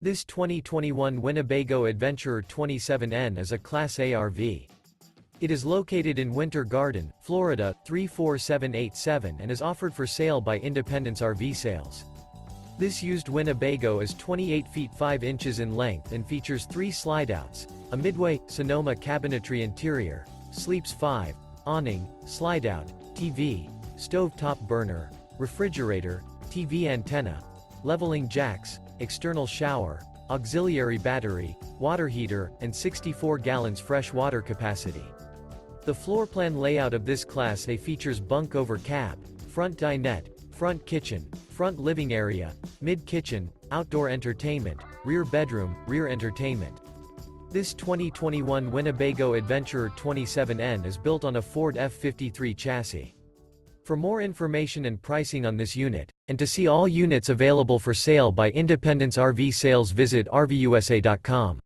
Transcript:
This 2021 Winnebago Adventurer 27N is a Class A RV. It is located in Winter Garden, Florida, 34787 and is offered for sale by Independence RV Sales. This used Winnebago is 28 feet 5 inches in length and features 3 slideouts, a Midway, Sonoma Cabinetry interior, sleeps 5, awning, slideout, TV, stove-top burner, refrigerator, TV antenna, leveling jacks, external shower, auxiliary battery, water heater, and 64 gallons fresh water capacity. The floor plan layout of this Class A features bunk over cab, front dinette, front kitchen, front living area, mid-kitchen, outdoor entertainment, rear bedroom, rear entertainment. This 2021 Winnebago Adventurer 27N is built on a Ford F53 chassis. For more information and pricing on this unit, and to see all units available for sale by Independence RV Sales, visit RVUSA.com.